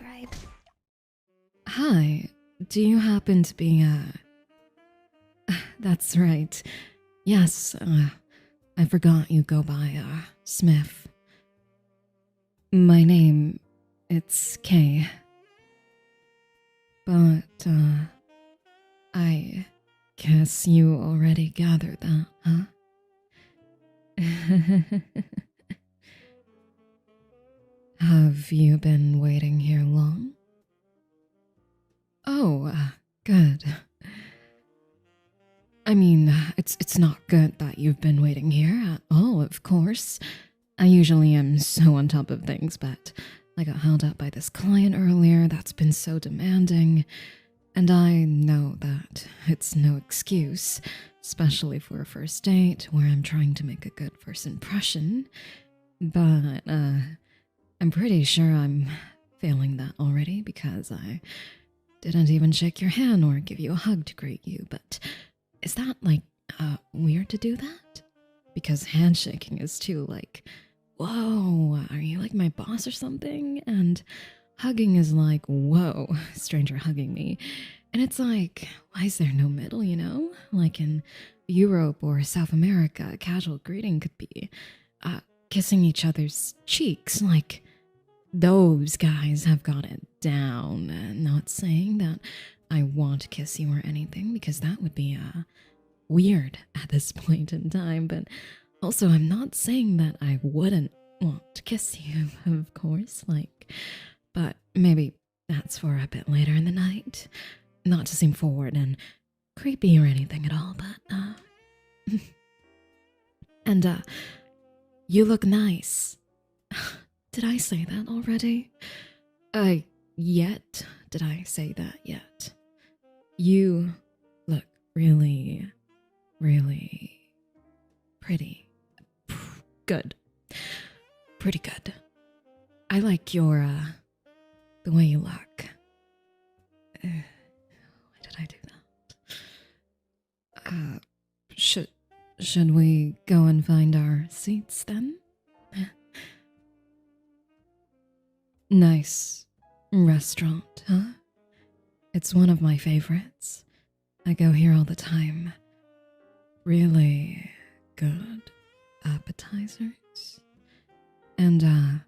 subscribe. Hi, do you happen to be, That's right. Yes, I forgot you go by, Smith. My name, it's Kay. But, I guess you already gathered that, huh? Have you been waiting here long? Oh, good. I mean, it's not good that you've been waiting here at all, of course. I usually am so on top of things, but I got held up by this client earlier that's been so demanding, and I know that it's no excuse, especially for a first date where I'm trying to make a good first impression. But, I'm pretty sure I'm failing that already because I didn't even shake your hand or give you a hug to greet you, but is that, like, weird to do that? Because handshaking is too, like, whoa, are you like my boss or something? And hugging is like, whoa, stranger hugging me. And it's like, why is there no middle, you know? Like in Europe or South America, a casual greeting could be kissing each other's cheeks. Like, those guys have got it down. Not saying that I want to kiss you or anything, because that would be weird at this point in time, but also I'm not saying that I wouldn't want to kiss you, of course, like, but maybe that's for a bit later in the night. Not to seem forward and creepy or anything at all, but and you look nice. Did I say that already? Yet? Did I say that yet? You look really, really pretty. Good. Pretty good. I like your, the way you look. Why did I do that? Should we go and find our seats then? Nice restaurant, huh? It's one of my favorites. I go here all the time. Really good appetizers. And,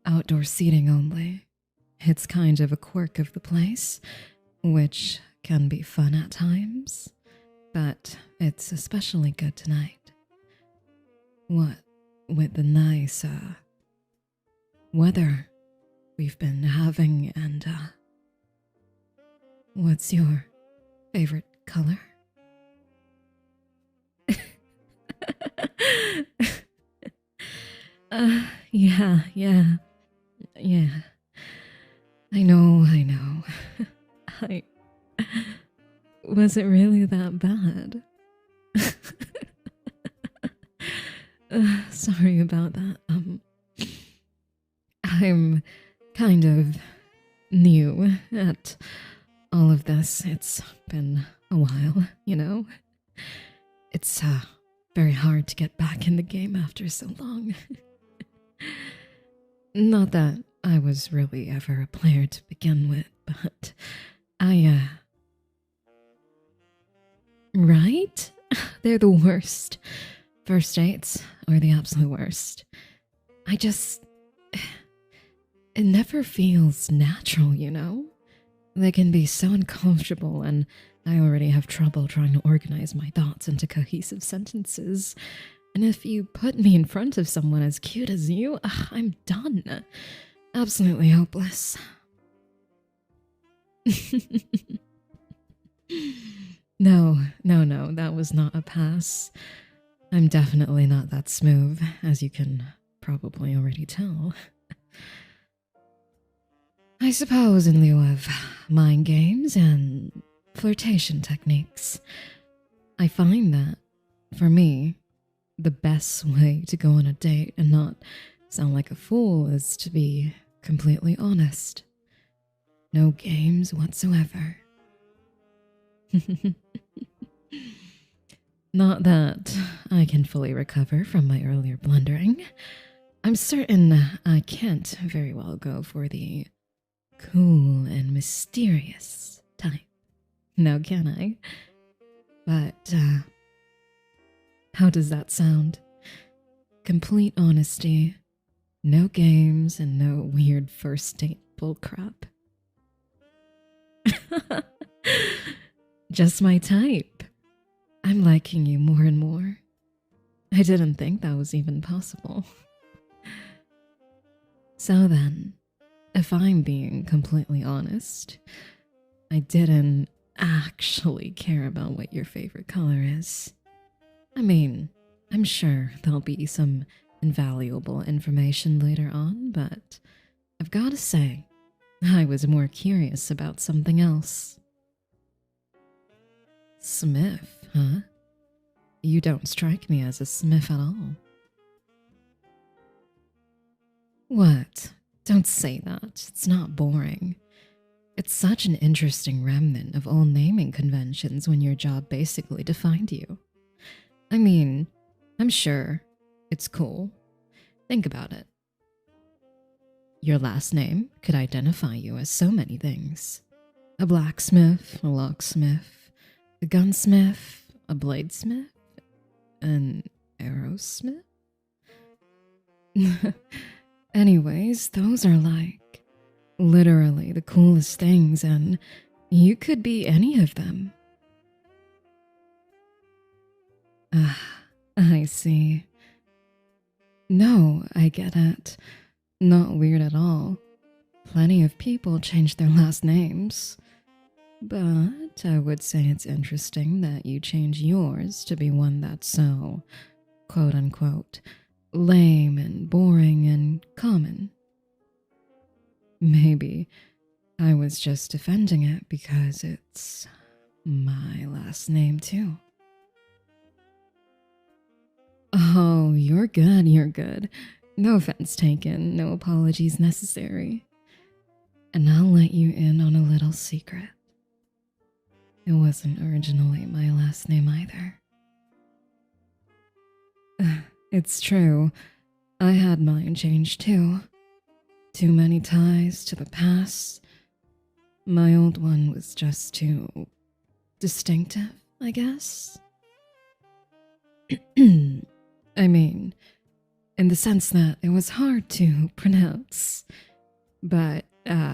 outdoor seating only. It's kind of a quirk of the place, which can be fun at times, but it's especially good tonight. What with the nice, weather we've been having, and, what's your favorite color? Yeah. I know. Was it really that bad? Sorry about that. I'm kind of new at all of this. It's been a while, you know? It's very hard to get back in the game after so long. Not that I was really ever a player to begin with, but right? They're the worst. First dates are the absolute worst. It never feels natural, you know? They can be so uncomfortable, and I already have trouble trying to organize my thoughts into cohesive sentences. And if you put me in front of someone as cute as you, I'm done. Absolutely hopeless. No, that was not a pass. I'm definitely not that smooth, as you can probably already tell. I suppose in lieu of mind games and flirtation techniques, I find that, for me, the best way to go on a date and not sound like a fool is to be completely honest. No games whatsoever. Not that I can fully recover from my earlier blundering. I'm certain I can't very well go for the cool and mysterious type. Now can I? But, how does that sound? Complete honesty. No games and no weird first date bullcrap. Just my type. I'm liking you more and more. I didn't think that was even possible. So then, if I'm being completely honest, I didn't actually care about what your favorite color is. I mean, I'm sure there'll be some invaluable information later on, but I've got to say, I was more curious about something else. Smith, huh? You don't strike me as a Smith at all. What? Don't say that. It's not boring. It's such an interesting remnant of old naming conventions when your job basically defined you. I mean, I'm sure it's cool. Think about it. Your last name could identify you as so many things. A blacksmith, a locksmith, a gunsmith, a bladesmith, an arrowsmith. Anyways, those are like literally the coolest things, and you could be any of them. I see. No, I get it. Not weird at all. Plenty of people change their last names. But I would say it's interesting that you change yours to be one that's so, quote-unquote, lame and boring and common. Maybe I was just defending it because it's my last name too. Oh, you're good, you're good. No offense taken, no apologies necessary. And I'll let you in on a little secret. It wasn't originally my last name either. It's true. I had mine changed too. Too many ties to the past. My old one was just too distinctive, I guess. I mean, in the sense that it was hard to pronounce. But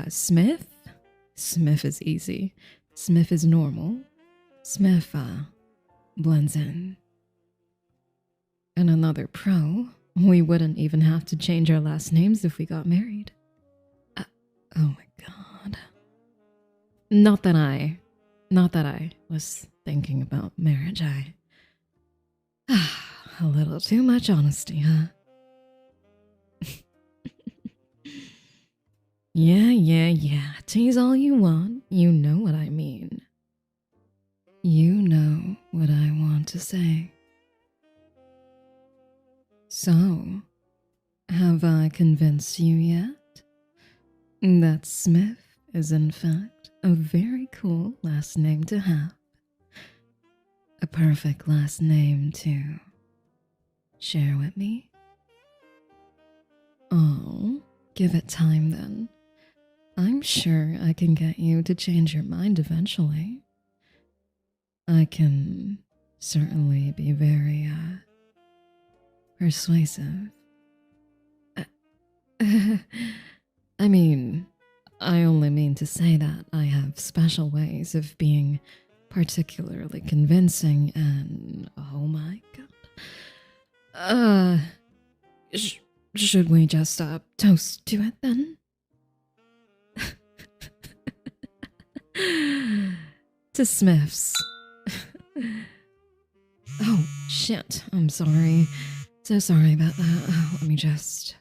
Smith? Smith is easy. Smith is normal. Smith blends in. And another pro, we wouldn't even have to change our last names if we got married. Oh my god. Not that I was thinking about marriage. A little too much honesty, huh? Yeah. Tease all you want. You know what I mean. You know what I want to say. So, have I convinced you yet that Smith is in fact a very cool last name to have? A perfect last name to share with me? Oh, give it time then. I'm sure I can get you to change your mind eventually. I can certainly be very, persuasive. I mean, I only mean to say that I have special ways of being particularly convincing and, oh my god. Should we just, toast to it then? To Smiths. Oh, shit. I'm sorry. So sorry about that. Let me just...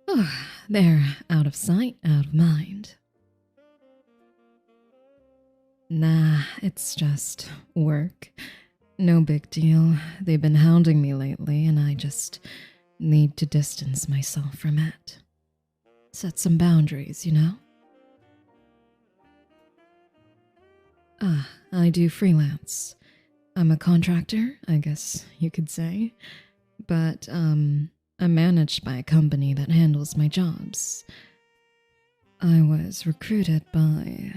Oh, they're out of sight, out of mind. Nah, it's just work. No big deal. They've been hounding me lately, and I just need to distance myself from it. Set some boundaries, you know? I do freelance. I'm a contractor, I guess you could say. But, I'm managed by a company that handles my jobs. I was recruited by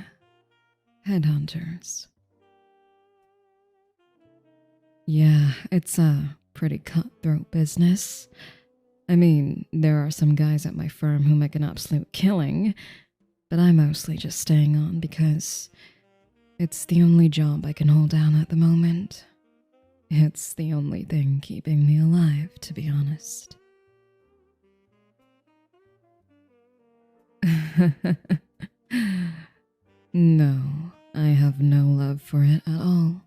headhunters. Yeah, it's a pretty cutthroat business. I mean, there are some guys at my firm who make an absolute killing, but I'm mostly just staying on because it's the only job I can hold down at the moment. It's the only thing keeping me alive, to be honest. No, I have no love for it at all.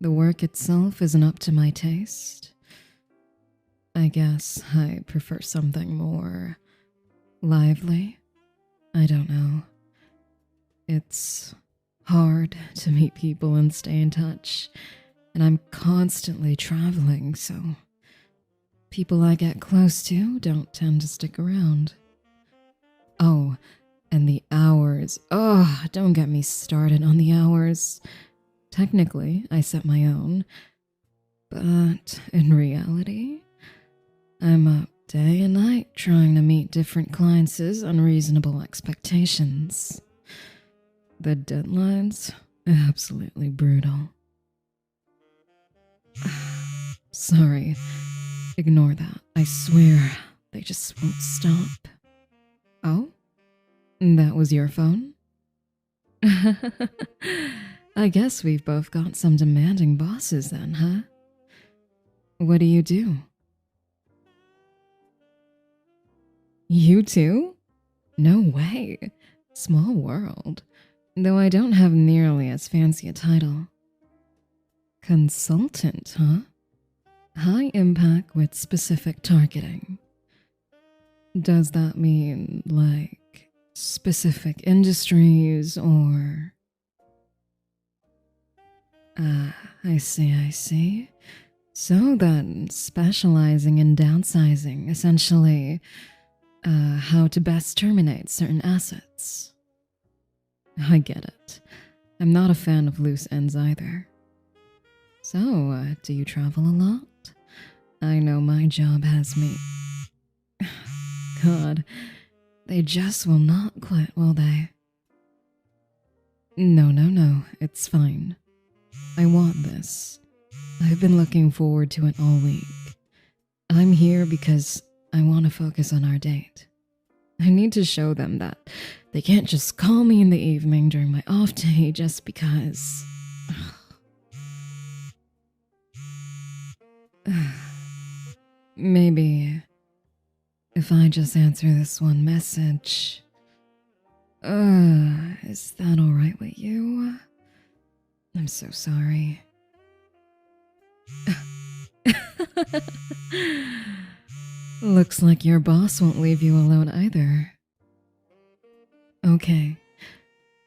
The work itself isn't up to my taste. I guess I prefer something more lively. I don't know. It's hard to meet people and stay in touch, and I'm constantly traveling, so people I get close to don't tend to stick around. Oh, and the hours. Oh, don't get me started on the hours. Technically, I set my own, but in reality, I'm up day and night trying to meet different clients' unreasonable expectations. The deadlines, absolutely brutal. Sorry, ignore that. I swear, they just won't stop. Oh? That was your phone? I guess we've both got some demanding bosses then, huh? What do you do? You too? No way. Small world. Though I don't have nearly as fancy a title. Consultant, huh? High impact with specific targeting. Does that mean, like, specific industries or... I see. So then, specializing in downsizing, essentially, how to best terminate certain assets. I get it. I'm not a fan of loose ends either. So, do you travel a lot? I know my job has me... God, they just will not quit, will they? No, it's fine. I want this. I've been looking forward to it all week. I'm here because I want to focus on our date. I need to show them that they can't just call me in the evening during my off day just because... Maybe if I just answer this one message... is that alright with you? I'm so sorry. Looks like your boss won't leave you alone either. Okay.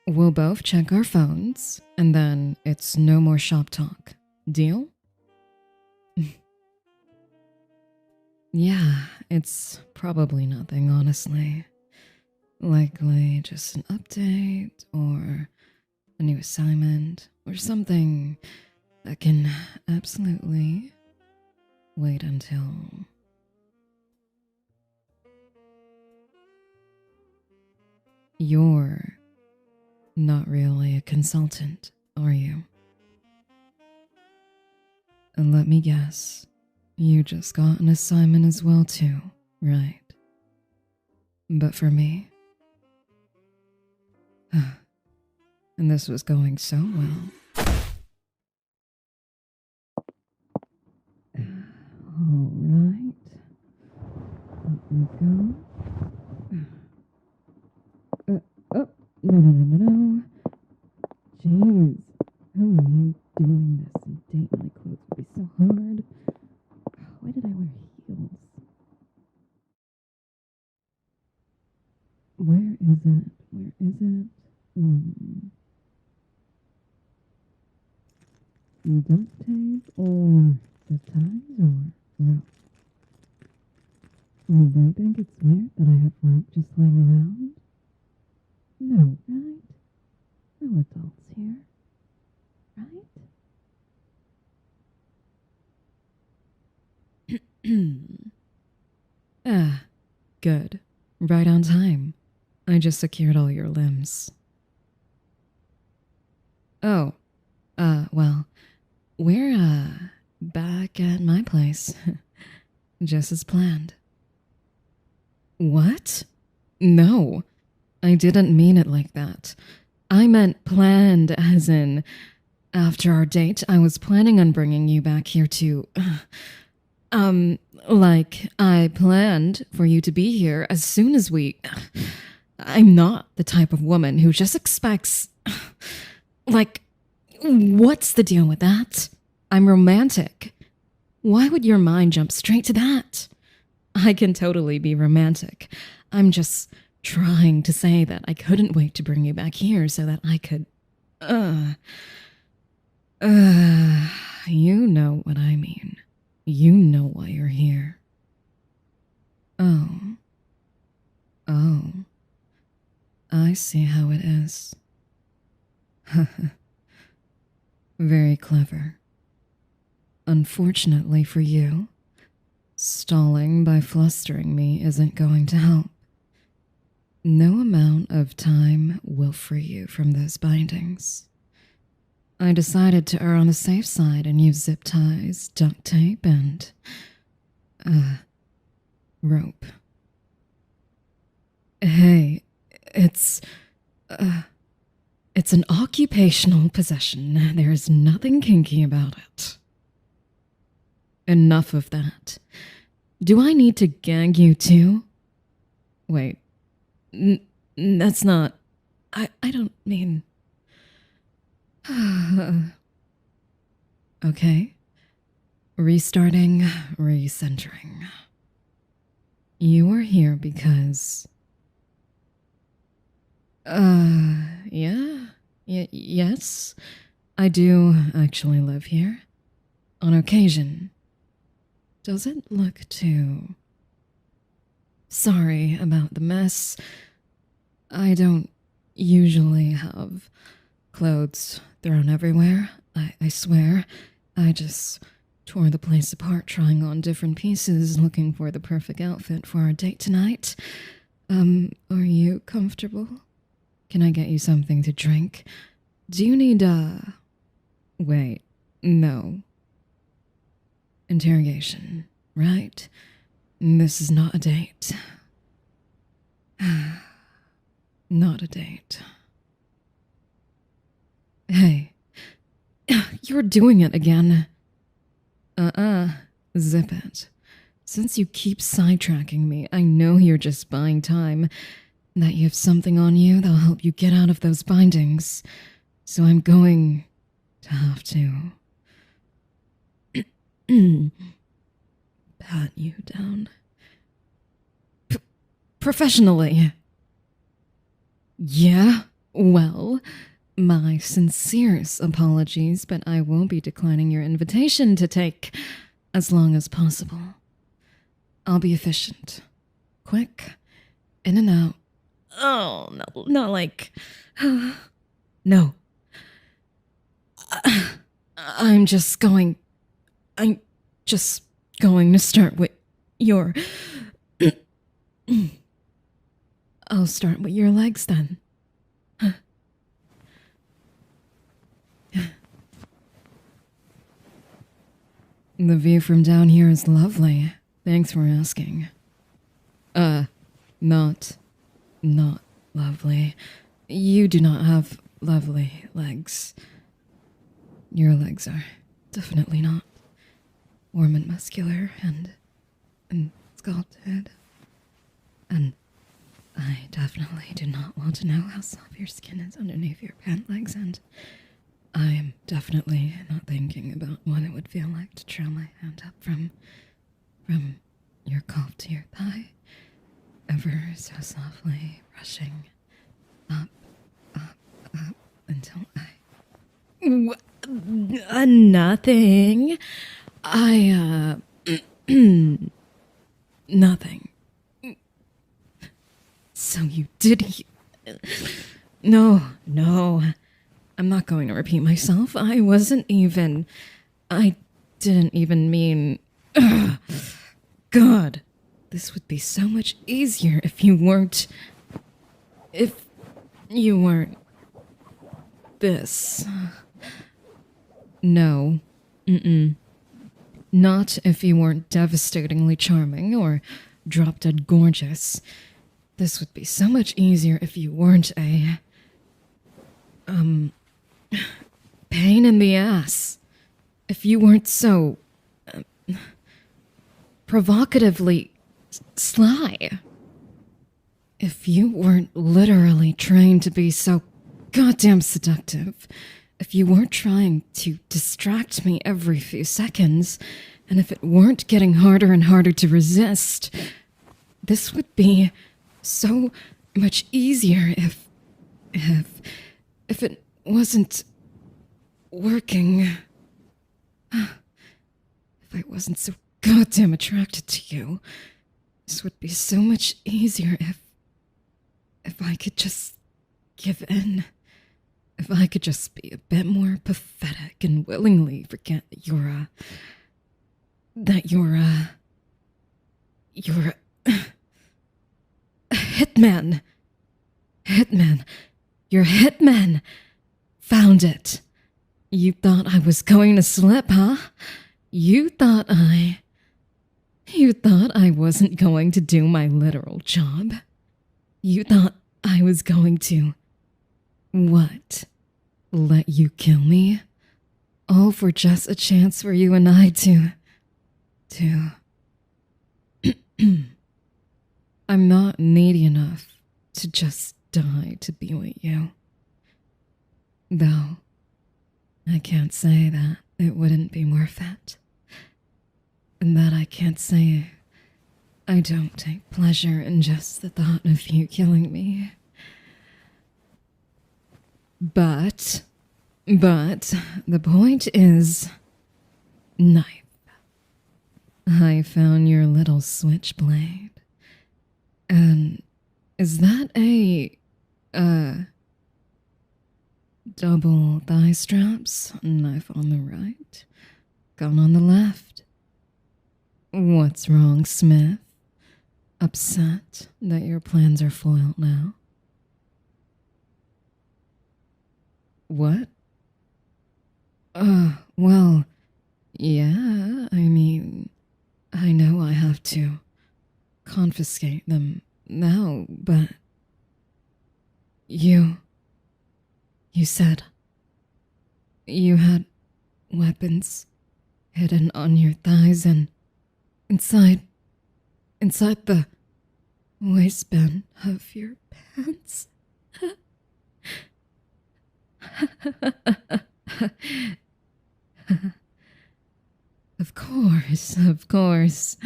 We'll both check our phones, and then it's no more shop talk. Deal? Yeah, it's probably nothing, honestly. Likely just an update, or a new assignment, or something that can absolutely wait until... You're not really a consultant, are you? And let me guess, you just got an assignment as well too, right? But for me... And this was going so well. Alright. Let me go. Oh, no. Jeez. How are you doing this and dating my clothes would be so hard? Why did I wear heels? Where is it? Duct tape or the ties or rope? Do they think it's weird that I have rope just laying around? No, right? We're adults here, right? Good. Right on time. I just secured all your limbs. Oh, well, we're, back at my place. Just as planned. What? No, I didn't mean it like that. I meant planned as in, after our date, I was planning on bringing you back here to, like, I planned for you to be here as soon as we... I'm not the type of woman who just expects... Like, what's the deal with that? I'm romantic. Why would your mind jump straight to that? I can totally be romantic. I'm just trying to say that I couldn't wait to bring you back here so that I could... you know what I mean. You know why you're here. Oh. Oh. I see how it is. Very clever. Unfortunately for you, stalling by flustering me isn't going to help. No amount of time will free you from those bindings. I decided to err on the safe side and use zip ties, duct tape, and... rope. Hey, it's an occupational possession. There's nothing kinky about it. Enough of that. Do I need to gag you too? Wait. That's not... I don't mean... Okay. Restarting, recentering. You are here because... yes. I do actually live here. On occasion. Does it look too... Sorry about the mess. I don't usually have clothes thrown everywhere. I swear. I just tore the place apart trying on different pieces, looking for the perfect outfit for our date tonight. Are you comfortable? Can I get you something to drink? Do you need, Wait, no. Interrogation, right? This is not a date. Not a date. Hey, you're doing it again. Zip it. Since you keep sidetracking me, I know you're just buying time. That you have something on you that'll help you get out of those bindings. So I'm going to have to pat you down. Professionally. Yeah, well, my sincerest apologies, but I will be declining your invitation to take as long as possible. I'll be efficient. Quick. In and out. Oh, no, not like... No. I'm just going to start with your... I'll start with your legs then. The view from down here is lovely. Thanks for asking. Not lovely. You do not have lovely legs. Your legs are definitely not warm and muscular and sculpted. And I definitely do not want to know how soft your skin is underneath your pant legs, and I am definitely not thinking about what it would feel like to trail my hand up from your calf to your thigh, ever so softly brushing up until nothing. Nothing. So you did... No. I'm not going to repeat myself. I didn't even mean... God, this would be so much easier if you weren't... if you weren't this. No. Mm-mm. Not if you weren't devastatingly charming or drop-dead gorgeous. This would be so much easier if you weren't a... pain in the ass. If you weren't so... provocatively sly. If you weren't literally trying to be so goddamn seductive. If you weren't trying to distract me every few seconds, and if it weren't getting harder and harder to resist, this would be so much easier if it wasn't working. If I wasn't so goddamn attracted to you, this would be so much easier if I could just give in. If I could just be a bit more pathetic and willingly forget that you're a hitman. Hitman. Your hitman. Found it. You thought I was going to slip, huh? You thought I wasn't going to do my literal job. You thought I was going to... What? Let you kill me? All for just a chance for you and I to... I'm not needy enough to just die to be with you. Though, I can't say that it wouldn't be worth it. And that I can't say I don't take pleasure in just the thought of you killing me. But the point is, knife. I found your little switchblade. And is that a, double thigh straps? Knife on the right, gun on the left. What's wrong, Smith? Upset that your plans are foiled now? What? Well, yeah, I mean, I know I have to confiscate them now, but you said you had weapons hidden on your thighs and inside the waistband of your pants. Of course.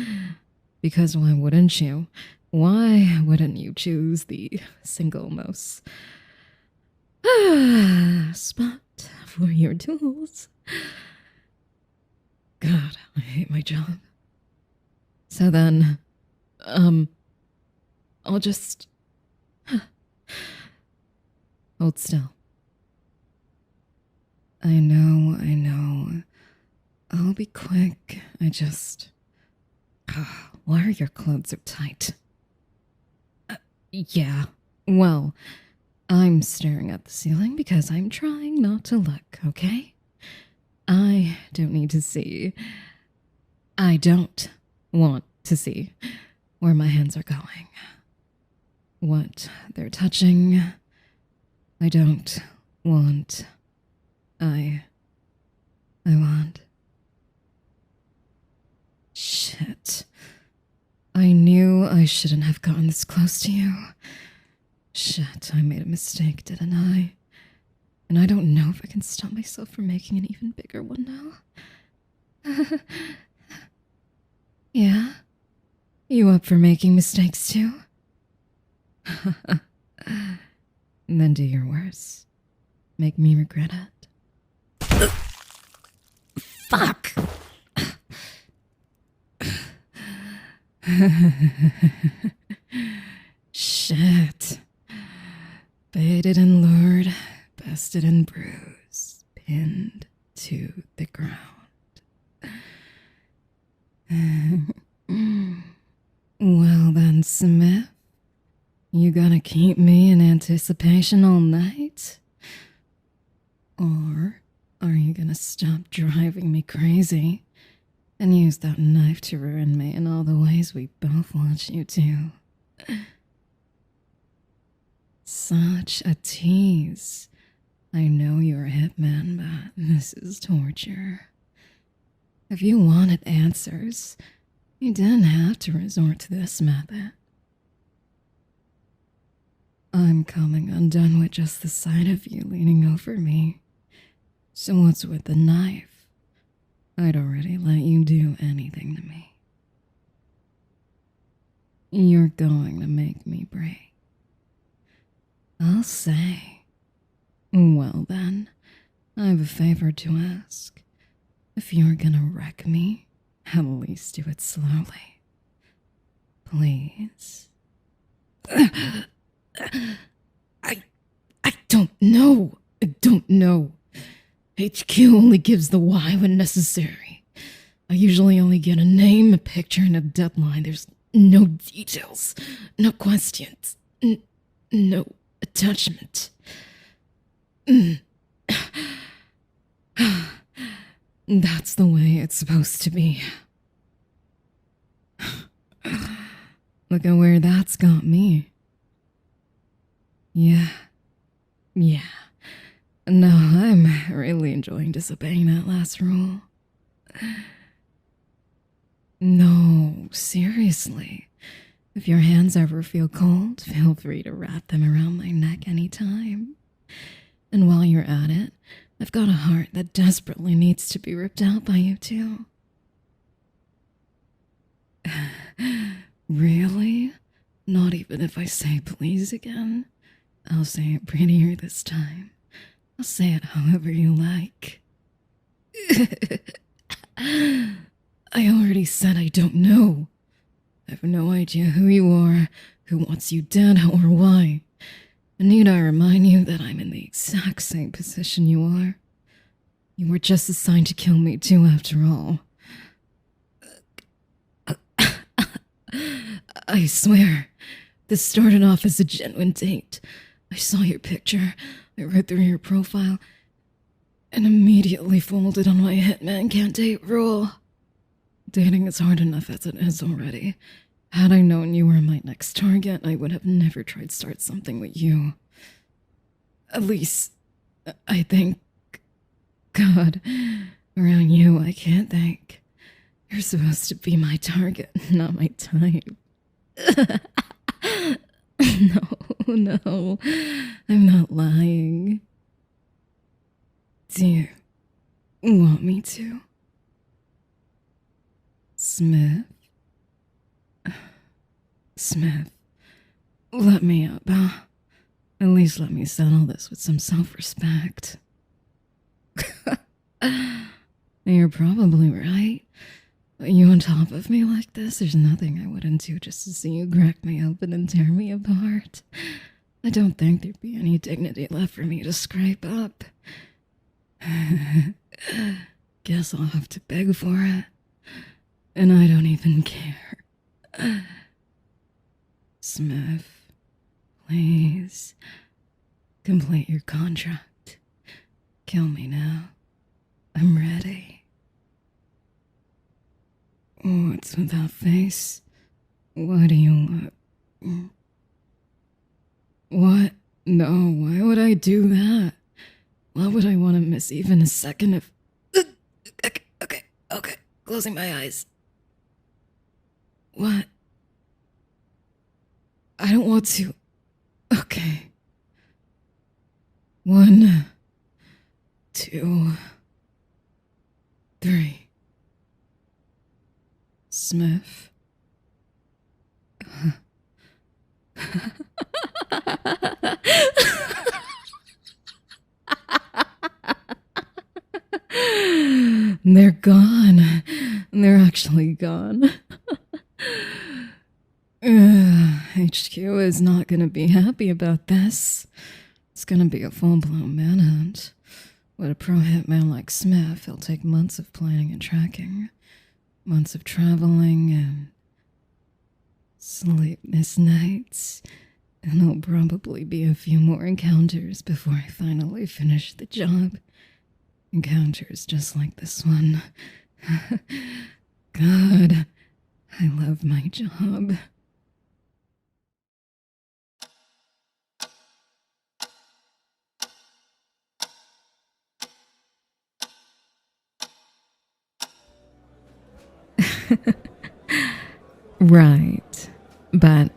Because why wouldn't you? Why wouldn't you choose the single most spot for your tools? God, I hate my job. So then, I'll just hold still. I know. I'll be quick. Why are your clothes so tight? Yeah, well, I'm staring at the ceiling because I'm trying not to look, okay? I don't need to see. I don't want to see where my hands are going. What they're touching. I don't want. I want. Shit. I knew I shouldn't have gotten this close to you. Shit, I made a mistake, didn't I? And I don't know if I can stop myself from making an even bigger one now. Yeah? You up for making mistakes too? Then do your worst. Make me regret it. Fuck! Shit. Baited and lured, bested and bruised, pinned to the ground. Well then, Smith, You gonna keep me in anticipation all night? Or are you gonna stop driving me crazy and use that knife to ruin me in all the ways we both want you to? Such a tease. I know you're a hitman, but this is torture. If you wanted answers, you didn't have to resort to this method. I'm coming undone with just the sight of you leaning over me. So what's with the knife? I'd already let you do anything to me. You're going to make me break. I'll say. Well then, I have a favor to ask. If you're gonna wreck me, at least do it slowly. Please. I don't know. I don't know. HQ only gives the why when necessary. I usually only get a name, a picture, and a deadline. There's no details, no questions, no attachment. That's the way it's supposed to be. Look at where that's got me. Yeah. No, I'm really enjoying disobeying that last rule. No, seriously. If your hands ever feel cold, feel free to wrap them around my neck anytime. And while you're at it, I've got a heart that desperately needs to be ripped out by you too. Really? Not even if I say please again? I'll say it prettier this time. I'll say it however you like. I already said I don't know. I have no idea who you are, who wants you dead, or why. And need I remind you that I'm in the exact same position you are? You were just assigned to kill me too, after all. I swear, this started off as a genuine date. I saw your picture, I read through your profile, and immediately folded on my hitman can't date rule. Dating is hard enough as it is already. Had I known you were my next target, I would have never tried to start something with you. At least, I think... God, around you I can't think. You're supposed to be my target, not my type. No, I'm not lying. Do you want me to? Smith, let me up, huh? At least let me settle this with some self-respect. You're probably right. But you on top of me like this, there's nothing I wouldn't do just to see you crack me open and tear me apart. I don't think there'd be any dignity left for me to scrape up. Guess I'll have to beg for it. And I don't even care. Smith, please, complete your contract. Kill me now. I'm ready. What's with that face? Why do you look... What? No, why would I do that? Why would I want to miss even a second of... Okay, closing my eyes. What? I don't want to... Okay. 1, 2, 3. Smith. They're gone. They're actually gone. HQ is not gonna be happy about this. It's gonna be a full-blown manhunt. With a pro hitman like Smith, he'll take months of planning and tracking. Months of traveling and sleepless nights And there'll probably be a few more encounters before I finally finish the job. Encounters just like this one. God, I love my job. Right. But,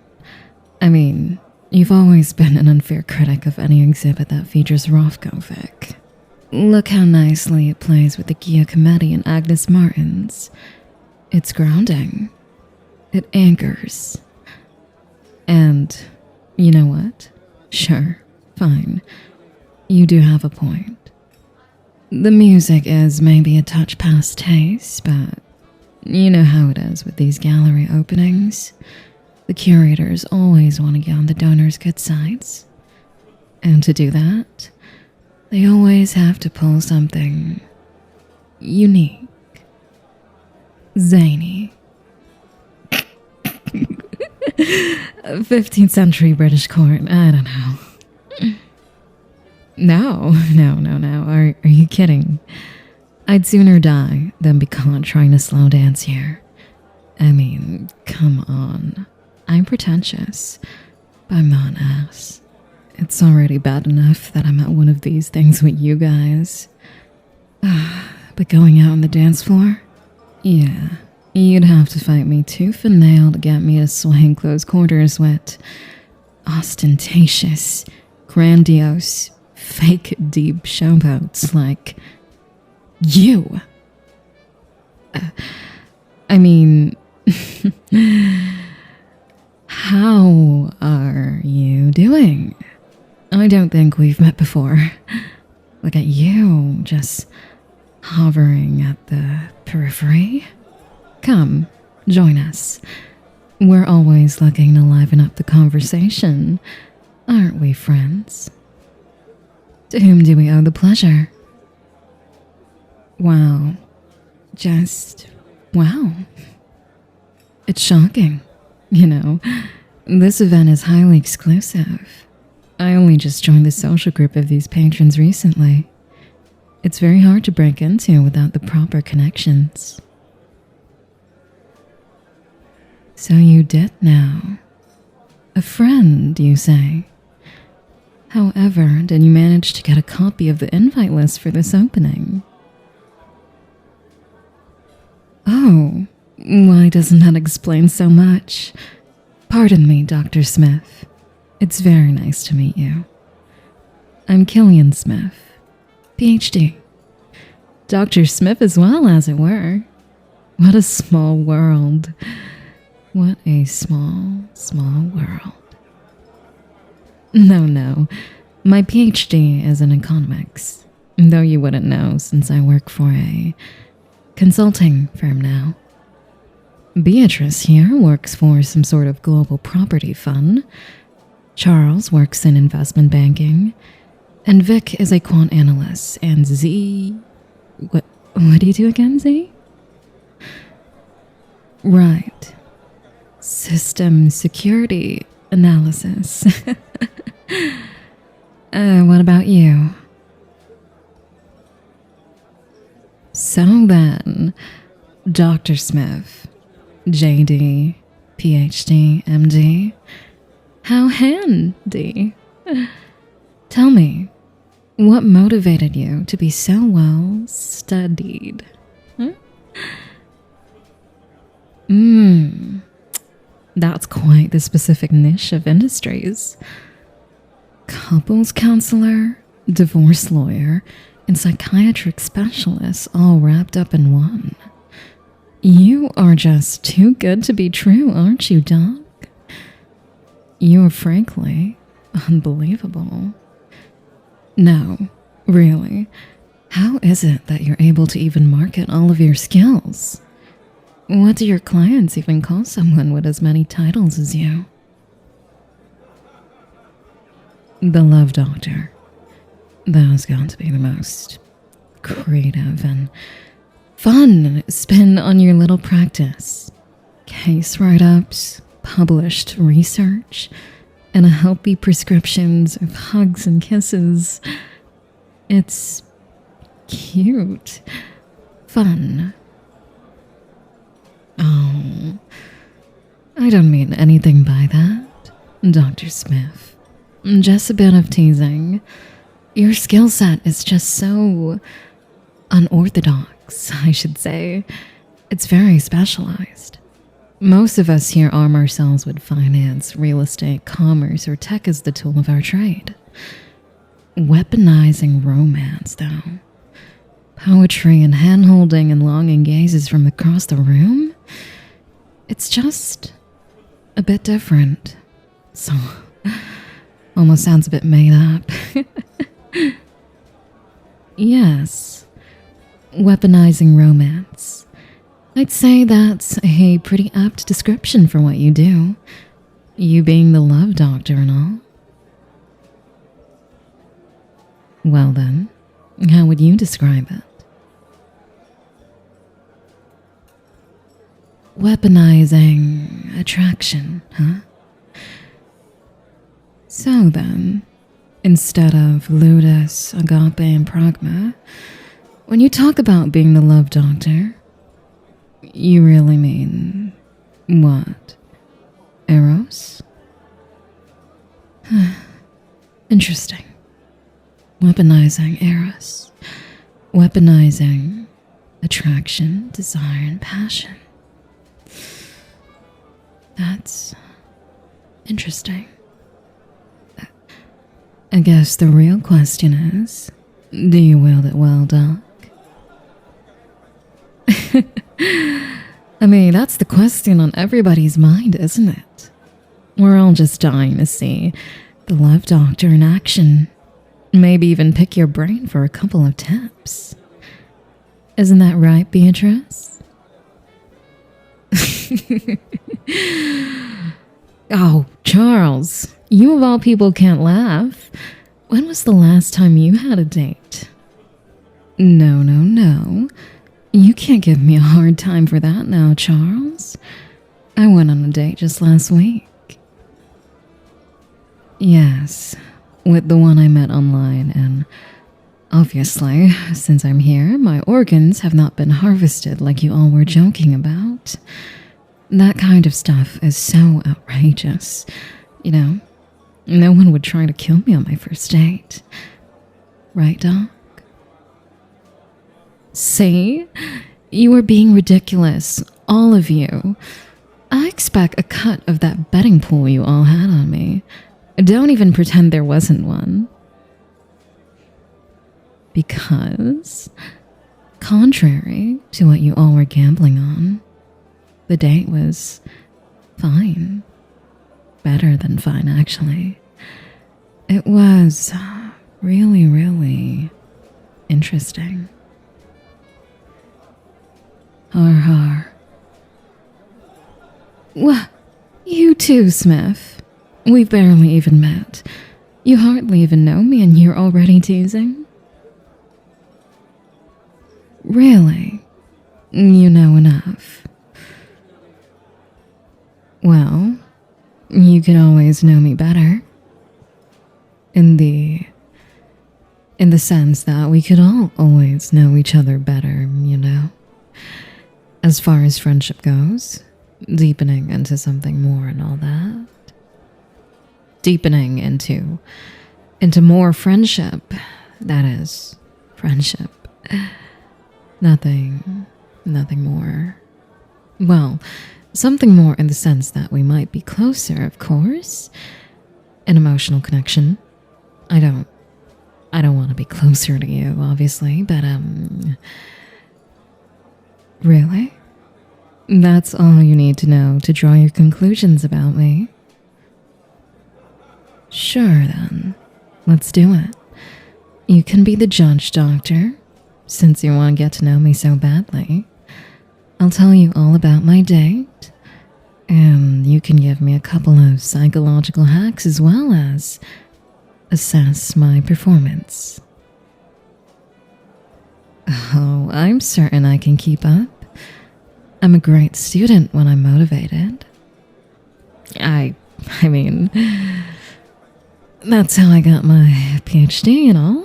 I mean, you've always been an unfair critic of any exhibit that features Rothkovic. Look how nicely it plays with the Giacometti and Agnes Martins. It's grounding. It anchors. And, you know what? Sure, fine. You do have a point. The music is maybe a touch past taste, but you know how it is with these gallery openings. The curators always want to get on the donors' good sides. And to do that, they always have to pull something unique, zany. 15th century British court, I don't know. No. Are you kidding? I'd sooner die than be caught trying to slow dance here. I mean, come on. I'm pretentious, but I'm not an ass. It's already bad enough that I'm at one of these things with you guys. But going out on the dance floor? Yeah, you'd have to fight me tooth and nail to get me to sway in close quarters with ostentatious, grandiose, fake deep showboats like you. I mean, how are you doing? I don't think we've met before. Look at you, just hovering at the periphery. Come, join us. We're always looking to liven up the conversation, aren't we, friends? To whom do we owe the pleasure? Wow. Just wow. It's shocking. You know, this event is highly exclusive. I only just joined the social group of these patrons recently. It's very hard to break into without the proper connections. So you did now. A friend, you say? However, did you manage to get a copy of the invite list for this opening? Oh, why doesn't that explain so much? Pardon me, Dr. Smith. It's very nice to meet you. I'm Killian Smith, PhD. Dr. Smith as well, as it were. What a small world. What a small, small world. No. My PhD is in economics, though you wouldn't know since I work for a consulting firm now. Beatrice here works for some sort of global property fund. Charles works in investment banking. And Vic is a quant analyst. And Z... What do you do again, Z? Right. System security analysis. What about you? So then, Dr. Smith, JD, PhD, MD, how handy. Tell me, what motivated you to be so well studied? That's quite the specific niche of industries. Couples counselor, divorce lawyer, and psychiatric specialist all wrapped up in one. You are just too good to be true, aren't you, Doc? You're frankly unbelievable. No, really. How is it that you're able to even market all of your skills? What do your clients even call someone with as many titles as you? The Love Doctor. That has got to be the most creative and fun spin on your little practice. Case write-ups, published research, and a healthy prescriptions of hugs and kisses. It's cute, fun. Oh, I don't mean anything by that, Dr. Smith. Just a bit of teasing. Your skill set is just so unorthodox, I should say. It's very specialized. Most of us here arm ourselves with finance, real estate, commerce, or tech as the tool of our trade. Weaponizing romance, though. Poetry and hand-holding and longing gazes from across the room? It's just a bit different. So, almost sounds a bit made up. Yes, weaponizing romance. I'd say that's a pretty apt description for what you do. You being the love doctor and all. Well then, how would you describe it? Weaponizing attraction, huh? So then, instead of ludus, agape, and pragma, when you talk about being the love doctor, you really mean what? Eros? Interesting. Weaponizing Eros. Weaponizing attraction, desire, and passion. That's interesting. I guess the real question is, do you wield it well, Doc? I mean, that's the question on everybody's mind, isn't it? We're all just dying to see the love doctor in action. Maybe even pick your brain for a couple of tips. Isn't that right, Beatrice? Oh, Charles, you of all people can't laugh. When was the last time you had a date? No. You can't give me a hard time for that now, Charles. I went on a date just last week. Yes, with the one I met online, and obviously, since I'm here, my organs have not been harvested like you all were joking about. That kind of stuff is so outrageous. You know, no one would try to kill me on my first date. Right, Doc? See? You are being ridiculous, all of you. I expect a cut of that betting pool you all had on me. Don't even pretend there wasn't one. Because, contrary to what you all were gambling on, the date was fine. Better than fine, actually. It was really, really interesting. Har. What? You too, Smith. We've barely even met. You hardly even know me and you're already teasing? Really? You know enough. Well, you could always know me better. In the sense that we could all always know each other better, you know? As far as friendship goes, deepening into something more and all that. Deepening into more friendship. That is, friendship. Nothing more. Well, something more in the sense that we might be closer, of course. An emotional connection. I don't want to be closer to you, obviously, but really? That's all you need to know to draw your conclusions about me? Sure then, let's do it. You can be the judge, Doctor, since you want to get to know me so badly. I'll tell you all about my date, and you can give me a couple of psychological hacks as well as assess my performance. Oh, I'm certain I can keep up. I'm a great student when I'm motivated. I mean, That's how I got my PhD, you know?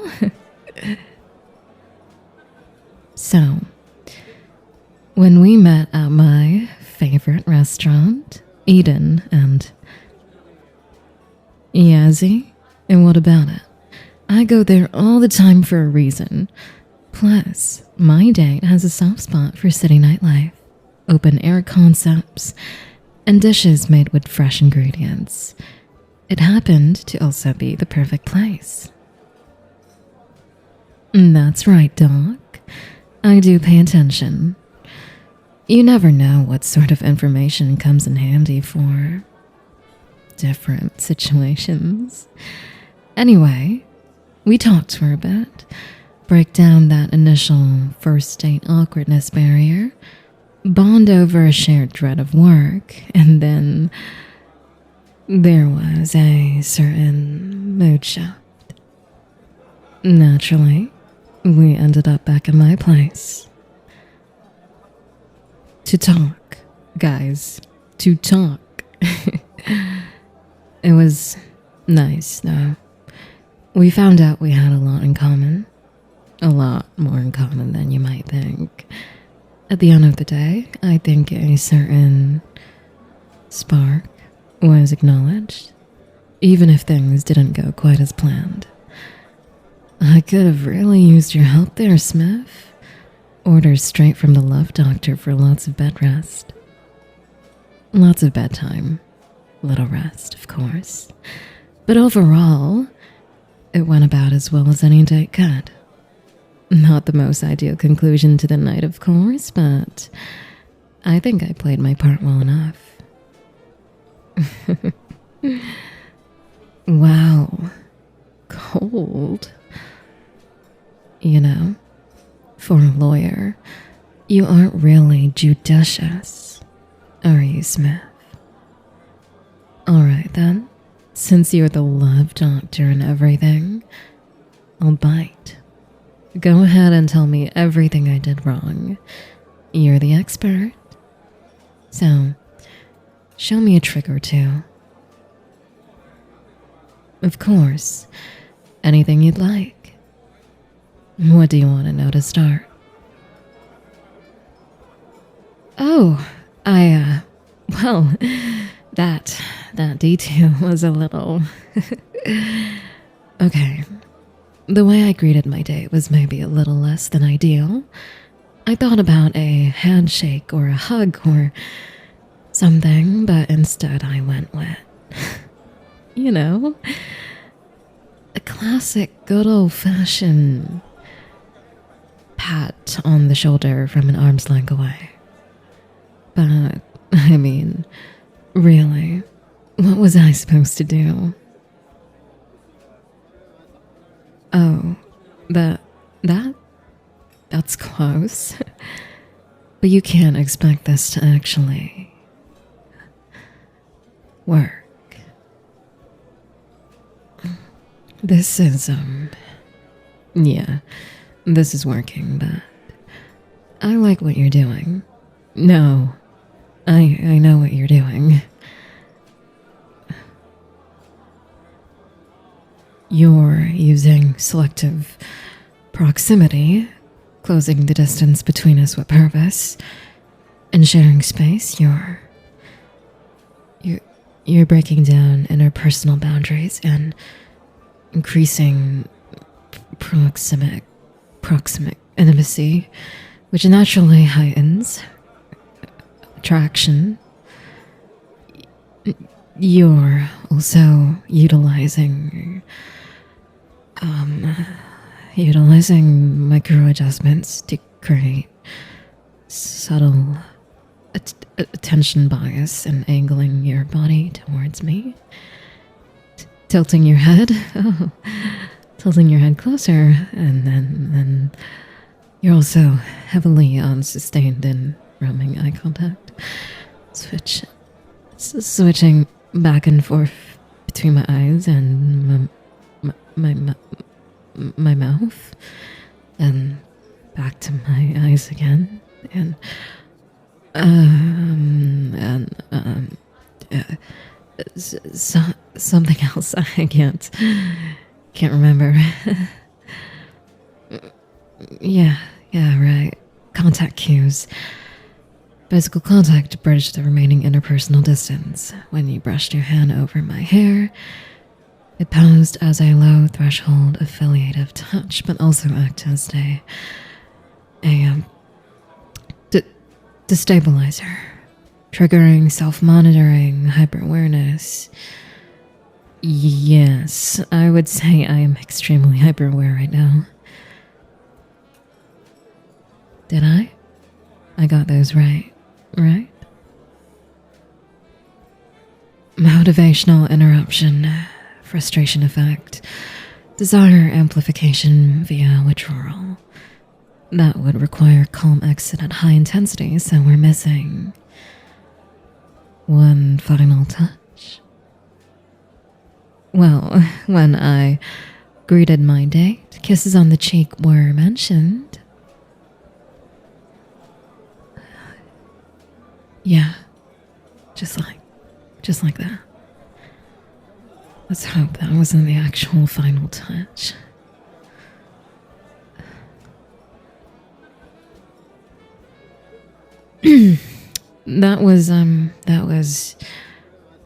So, when we met at my favorite restaurant, Eden and ExyExii, and what about it? I go there all the time for a reason. Plus, my date has a soft spot for city nightlife, open air concepts, and dishes made with fresh ingredients. It happened to also be the perfect place. That's right, Doc. I do pay attention. You never know what sort of information comes in handy for different situations. Anyway, we talked for a bit, break down that initial first date awkwardness barrier, bond over a shared dread of work, and then there was a certain mood shift. Naturally, we ended up back in my place. To talk, guys, to talk. It was nice, though. We found out we had a lot in common. A lot more in common than you might think. At the end of the day, I think a certain spark was acknowledged, even if things didn't go quite as planned. I could have really used your help there, Smith. Orders straight from the love doctor for lots of bed rest. Lots of bedtime. Little rest, of course. But overall, it went about as well as any date could. Not the most ideal conclusion to the night, of course, but I think I played my part well enough. Wow. Cold. You know, for a lawyer, you aren't really judicious, are you, Smith? Alright then, since you're the love doctor and everything, I'll bite. Go ahead and tell me everything I did wrong. You're the expert. So, show me a trick or two. Of course, anything you'd like. What do you want to know to start? Oh, well, that detail was a little... Okay, the way I greeted my date was maybe a little less than ideal. I thought about a handshake or a hug or something, but instead I went with, you know, a classic good old-fashioned pat on the shoulder from an arm's length away. But, I mean, really, what was I supposed to do? Oh, that's close. But you can't expect this to actually work. This is, yeah, this is working, but I like what you're doing. No, I know what you're doing. You're using selective proximity, closing the distance between us with purpose, and sharing space. You're breaking down interpersonal boundaries and increasing proximate intimacy, which naturally heightens attraction. You're also utilizing micro adjustments to create subtle attention bias and angling your body towards me. Tilting your head closer, and then you're also heavily sustained in roaming eye contact. Switching back and forth between my eyes and my mouth, and back to my eyes again, and Something else. I can't remember. Yeah, right. Contact cues. Physical contact to bridge the remaining interpersonal distance. When you brushed your hand over my hair, it posed as a low threshold affiliative touch, but also acted as a destabilizer, triggering self-monitoring, hyper-awareness. Yes, I would say I am extremely hyper-aware right now. Did I? I got those right? Motivational interruption, frustration effect, desire amplification via withdrawal. That would require calm exit at high intensity, so we're missing one final touch. Well, when I greeted my date, kisses on the cheek were mentioned. Yeah, just like that. Let's hope that wasn't the actual final touch. That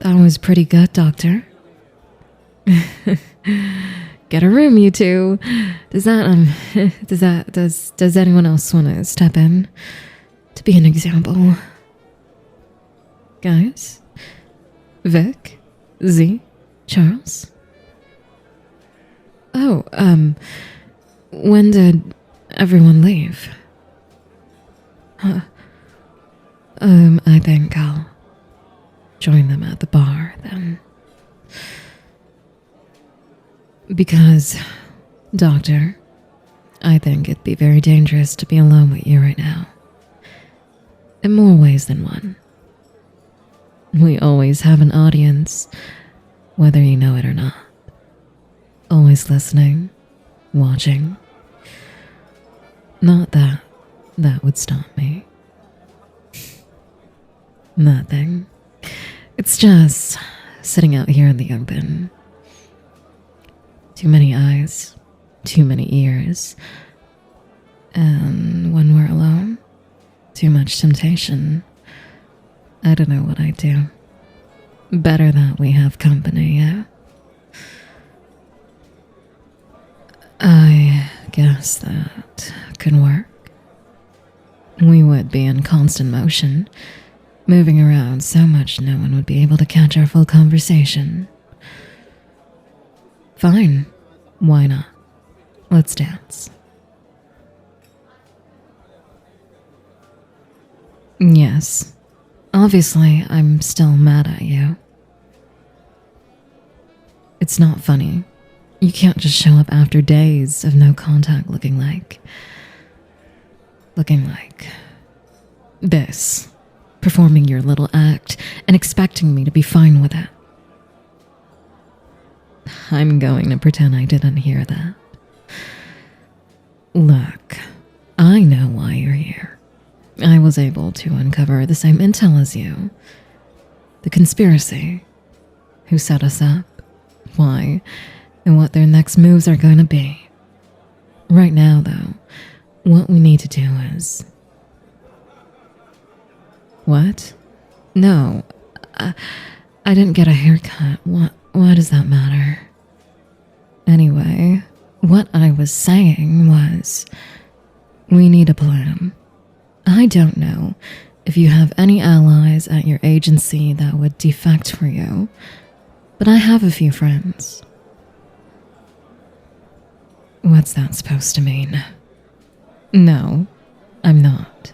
was pretty good, Doctor. Get a room, you two. Does anyone else want to step in to be an example? Guys? Vic? Z? Charles? Oh, when did everyone leave? I think I'll join them at the bar then. Because, Doctor, I think it'd be very dangerous to be alone with you right now. In more ways than one. We always have an audience, whether you know it or not. Always listening, watching. Not that would stop me. Nothing. It's just sitting out here in the open. Too many eyes, too many ears. And when we're alone, too much temptation. I don't know what I'd do. Better that we have company, yeah? I guess that could work. We would be in constant motion, moving around so much no one would be able to catch our full conversation. Fine. Why not? Let's dance. Yes. Obviously, I'm still mad at you. It's not funny. You can't just show up after days of no contact looking like this. Performing your little act and expecting me to be fine with it. I'm going to pretend I didn't hear that. Look, I know why you're here. I was able to uncover the same intel as you. The conspiracy. Who set us up, why, and what their next moves are going to be. Right now, though, what we need to do is... What? No, I didn't get a haircut. What does that matter? Anyway, what I was saying was, we need a plan. I don't know if you have any allies at your agency that would defect for you, but I have a few friends. What's that supposed to mean? No, I'm not.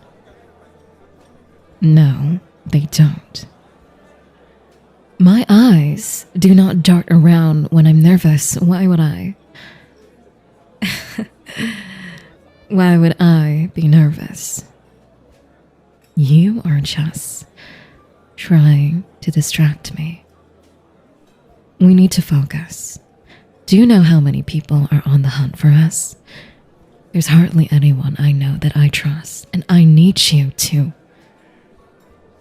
No, they don't. My eyes do not dart around when I'm nervous. Why would I? Why would I be nervous? You are just trying to distract me. We need to focus. Do you know how many people are on the hunt for us? There's hardly anyone I know that I trust, and I need you to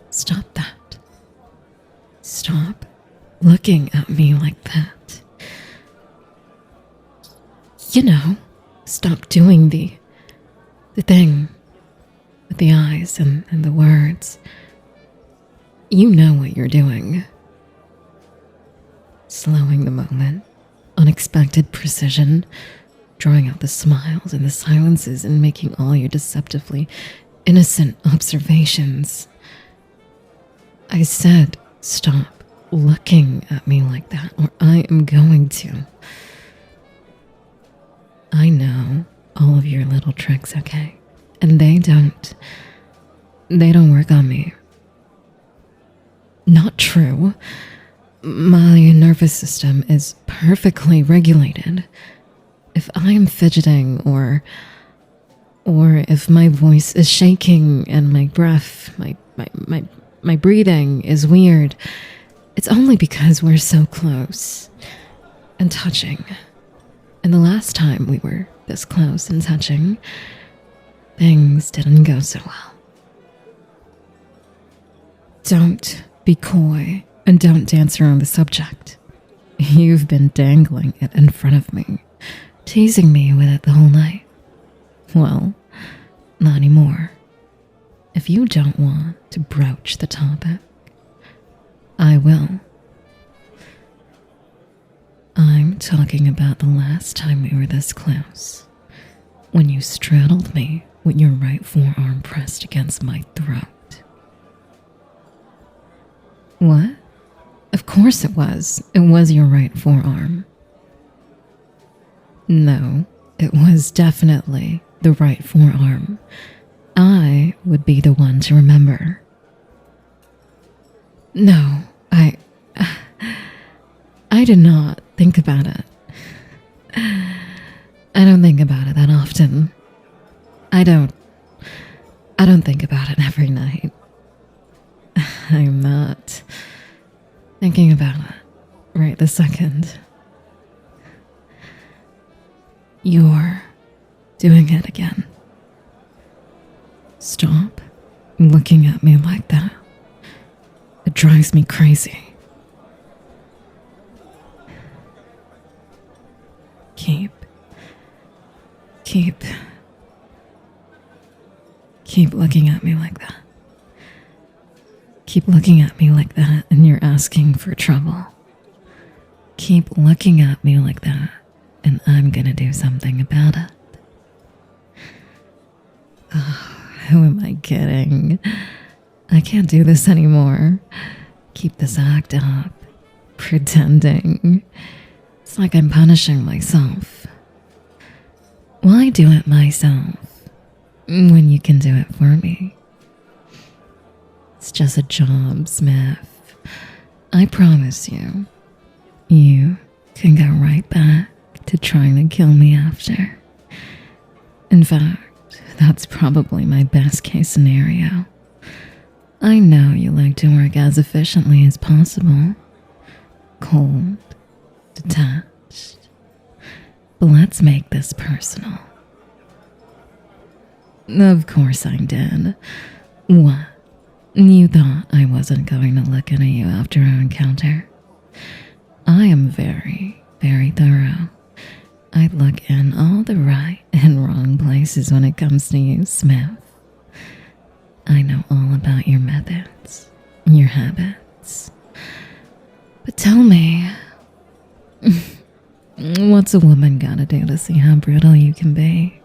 stop that. Stop looking at me like that. You know, stop doing the thing with the eyes and the words. You know what you're doing. Slowing the moment, unexpected precision, drawing out the smiles and the silences and making all your deceptively innocent observations. I said, stop looking at me like that, or I am going to. I know all of your little tricks, okay? And they don't work on me. Not true. My nervous system is perfectly regulated. If I am fidgeting or if my voice is shaking and my breath, my breathing is weird, it's only because we're so close and touching. And the last time we were this close and touching, things didn't go so well. Don't be coy and don't dance around the subject. You've been dangling it in front of me, teasing me with it the whole night. Well, not anymore. If you don't want to broach the topic, I will. I'm talking about the last time we were this close, when you straddled me with your right forearm pressed against my throat. What? Of course it was. It was your right forearm. No, it was definitely the right forearm. I would be the one to remember. No, I did not think about it. I don't think about it that often. I don't think about it every night. I'm not thinking about it right this second. You're doing it again. Stop looking at me like that. It drives me crazy. Keep looking at me like that. Keep looking at me like that and you're asking for trouble. Keep looking at me like that and I'm gonna do something about it. Oh, who am I kidding? I can't do this anymore. Keep this act up. Pretending. It's like I'm punishing myself. Why do it myself when you can do it for me? It's just a job, Smith. I promise you, you can go right back to trying to kill me after. In fact, that's probably my best case scenario. I know you like to work as efficiently as possible. Cold, detached. But let's make this personal. Of course I did. What? You thought I wasn't going to look at you after our encounter? I am very, very thorough. I look in all the right and wrong places when it comes to you, Smith. I know all about your methods, your habits. But tell me, what's a woman gotta do to see how brutal you can be?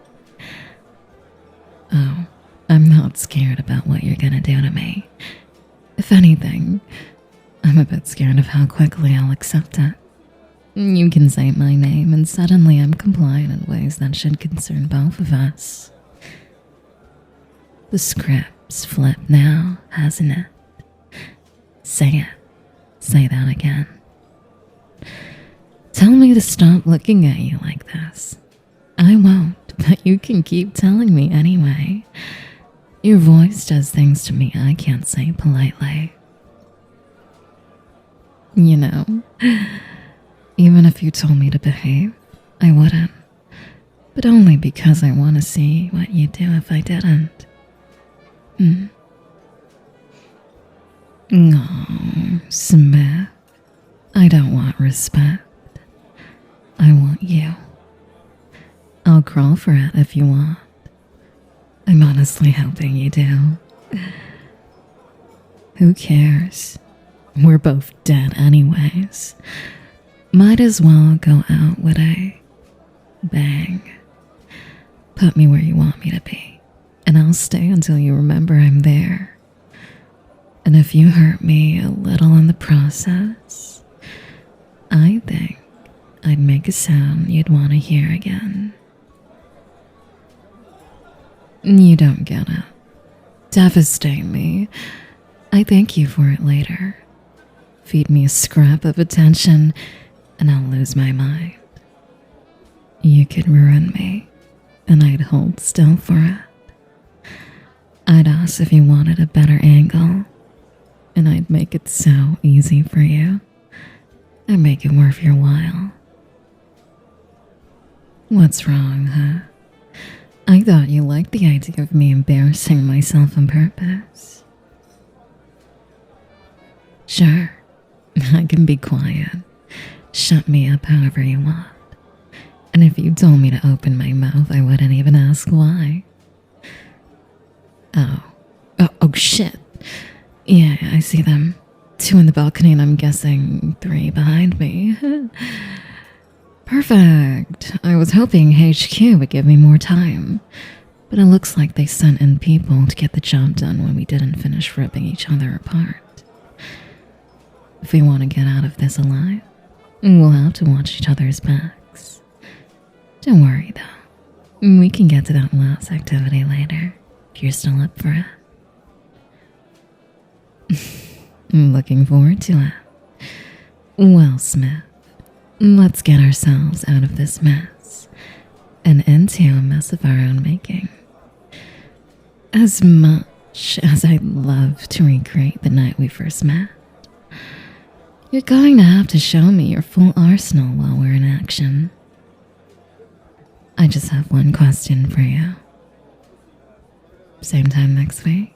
Oh, I'm not scared about what you're gonna do to me. If anything, I'm a bit scared of how quickly I'll accept it. You can say my name and suddenly I'm compliant in ways that should concern both of us. The script's flipped now, hasn't it? Say it. Say that again. Tell me to stop looking at you like this. I won't, but you can keep telling me anyway. Your voice does things to me I can't say politely. You know, even if you told me to behave, I wouldn't. But only because I want to see what you'd do if I didn't. Oh, Smith. I don't want respect. I want you. I'll crawl for it if you want. I'm honestly hoping you do. Who cares? We're both dead anyways. Might as well go out with a bang. Put me where you want me to be, and I'll stay until you remember I'm there. And if you hurt me a little in the process, I think I'd make a sound you'd want to hear again. You don't get it. Devastate me. I thank you for it later. Feed me a scrap of attention, and I'll lose my mind. You could ruin me, and I'd hold still for it. I'd ask if you wanted a better angle, and I'd make it so easy for you. I'd make it worth your while. What's wrong, huh? I thought you liked the idea of me embarrassing myself on purpose. Sure, I can be quiet. Shut me up however you want. And if you told me to open my mouth, I wouldn't even ask why. Oh shit. Yeah, I see them. 2 in the balcony and I'm guessing 3 behind me. Perfect. I was hoping HQ would give me more time, but it looks like they sent in people to get the job done when we didn't finish ripping each other apart. If we want to get out of this alive, we'll have to watch each other's backs. Don't worry though, we can get to that last activity later, if you're still up for it. I'm looking forward to it. Well, Smith, let's get ourselves out of this mess and into a mess of our own making. As much as I'd love to recreate the night we first met, you're going to have to show me your full arsenal while we're in action. I just have one question for you. Same time next week?